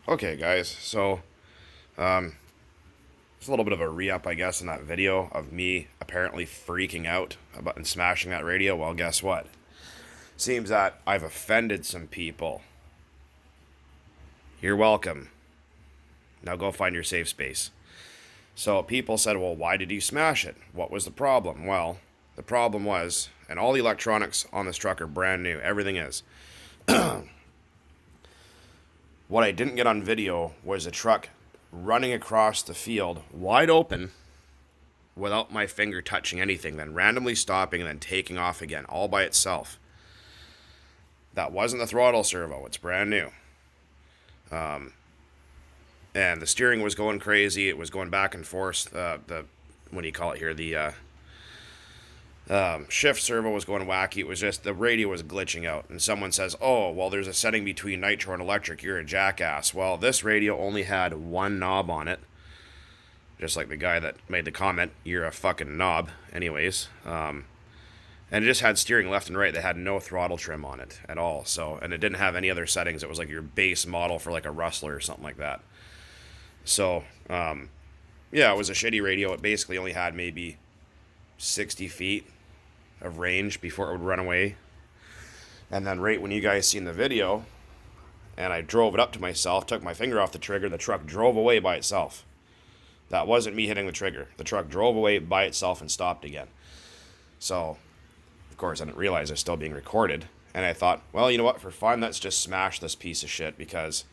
Okay, guys, so it's a little bit of a re-up, I guess, in that video of me apparently freaking out about and smashing that radio. Well, guess what? Seems that I've offended some people. You're welcome. Now go find your safe space. So people said, well, why did you smash it? What was the problem? Well, the problem was, and all the electronics on this truck are brand new. Everything is. What I didn't get on video was a truck running across the field wide open without my finger touching anything, then randomly stopping and then taking off again, all by itself. That wasn't the throttle servo. It's brand new. And the steering was going crazy. It was going back and forth. What do you call it here? The shift servo was going wacky. It was just the radio was glitching out. And someone says, oh, well, there's a setting between nitro and electric. You're a jackass. Well, this radio only had one knob on it. Just like the guy that made the comment, you're a fucking knob. Anyways. And it just had steering left and right. They had no throttle trim on it at all. So, and it didn't have any other settings. It was like your base model for like a Rustler or something like that. So, yeah, it was a shitty radio. It basically only had maybe 60 feet of range before it would run away. And then right when you guys seen the video, and I drove it up to myself, took my finger off the trigger, the truck drove away by itself. That wasn't me hitting the trigger. The truck drove away by itself and stopped again. So, of course, I didn't realize it was still being recorded. And I thought, well, you know what? For fun, let's just smash this piece of shit, because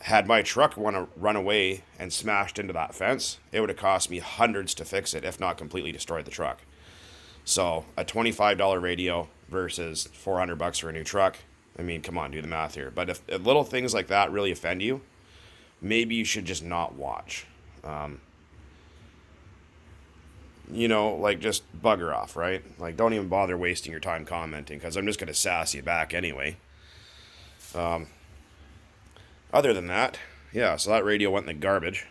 had my truck run away and smashed into that fence, it would have cost me hundreds to fix it, if not completely destroyed the truck. So a $25 radio versus $400 for a new truck. I mean, come on, do the math here. But if little things like that really offend you, maybe you should just not watch. Like just bugger off, right? Like don't even bother wasting your time commenting, because I'm just going to sass you back anyway. Other than that, yeah, so that radio went in the garbage.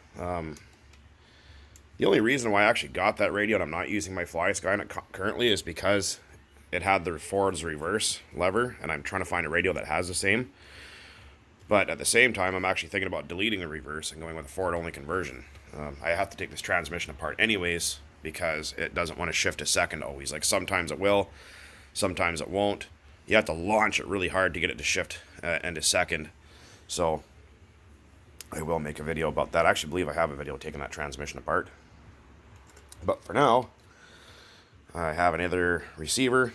The only reason why I actually got that radio and I'm not using my Fly Sky on it currently is because it had the forwards reverse lever, and I'm trying to find a radio that has the same. But at the same time, I'm actually thinking about deleting the reverse and going with a forward-only conversion. I have to take this transmission apart anyways, because it doesn't want to shift a second always. Like sometimes it will, sometimes it won't. You have to launch it really hard to get it to shift into second. So I will make a video about that. I actually believe I have a video taking that transmission apart. But for now, I have another receiver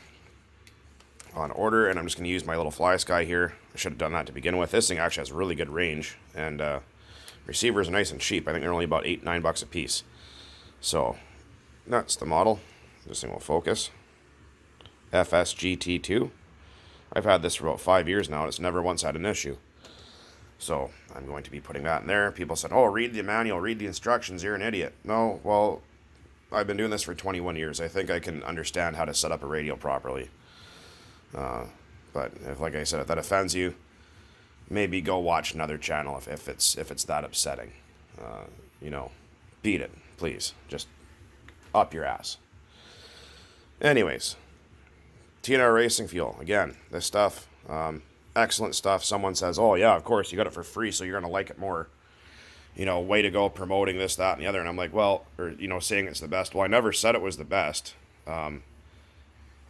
on order, and I'm just going to use my little Fly Sky here. I should have done that to begin with. This thing actually has really good range, and receivers are nice and cheap. I think they're only about $8-9 a piece. So that's the model. This thing will focus. FSGT2. I've had this for about 5 years now, and it's never once had an issue. So I'm going to be putting that in there. People said, oh, read the manual, read the instructions, you're an idiot. No, well, I've been doing this for 21 years. I think I can understand how to set up a radio properly. But if, like I said, if that offends you, maybe go watch another channel if it's that upsetting. Beat it, please. Just up your ass. Anyways, TNR Racing Fuel. Again, this stuff, excellent stuff. Someone says, oh yeah, of course, you got it for free, so you're going to like it more. Way to go promoting this, that, and the other. And I'm like, well, or, saying it's the best. Well, I never said it was the best.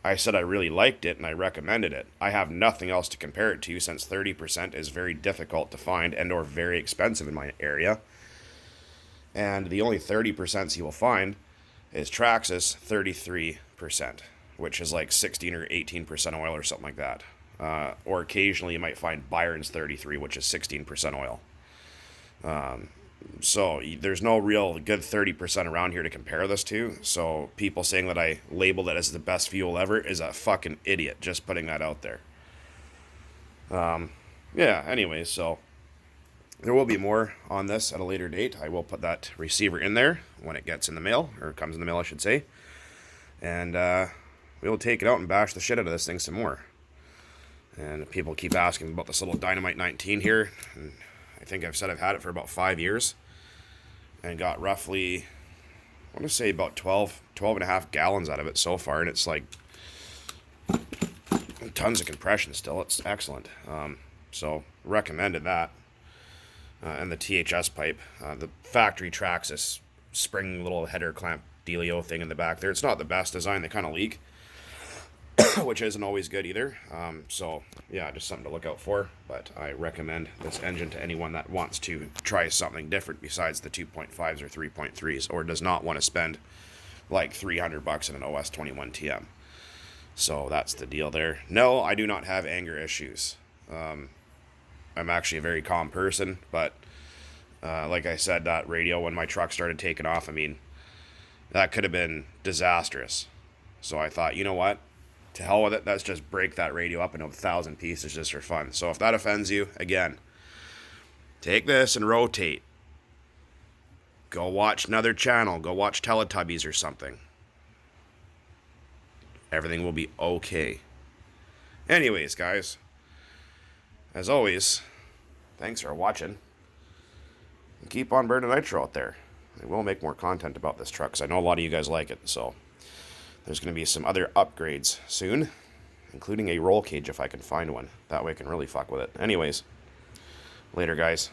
I said I really liked it and I recommended it. I have nothing else to compare it to, since 30% is very difficult to find and or very expensive in my area. And the only 30% you will find is Traxxas 33%, which is like 16 or 18% oil or something like that. Or occasionally you might find Byron's 33, which is 16% oil. So there's no real good 30% around here to compare this to. So people saying that I labeled it as the best fuel ever is a fucking idiot. Just putting that out there. Yeah, anyways, so there will be more on this at a later date. I will put that receiver in there when it gets in the mail, or comes in the mail, I should say. And we'll take it out and bash the shit out of this thing some more. And people keep asking about this little Dynamite 19 here. And I think I've said I've had it for about 5 years. And got roughly, I want to say about 12 and a half gallons out of it so far. And it's like tons of compression still. It's excellent. So recommended that. and the THS pipe. The factory tracks this spring little header clamp dealio thing in the back there. It's not the best design. They kind of leak, which isn't always good either. So yeah, just something to look out for. But I recommend this engine to anyone that wants to try something different besides the 2.5s or 3.3s, or does not want to spend like $300 in an OS 21 TM. So that's the deal there. No, I do not have anger issues. I'm actually a very calm person, but like I said, that radio, when my truck started taking off, I mean, that could have been disastrous. So I thought, you know what? To hell with it, let's just break that radio up into 1,000 pieces just for fun. So if that offends you, again, take this and rotate. Go watch another channel. Go watch Teletubbies or something. Everything will be okay. Anyways, guys, as always, thanks for watching. And keep on burning nitro out there. I will make more content about this truck because I know a lot of you guys like it. So there's going to be some other upgrades soon, including a roll cage if I can find one. That way I can really fuck with it. Anyways, later, guys.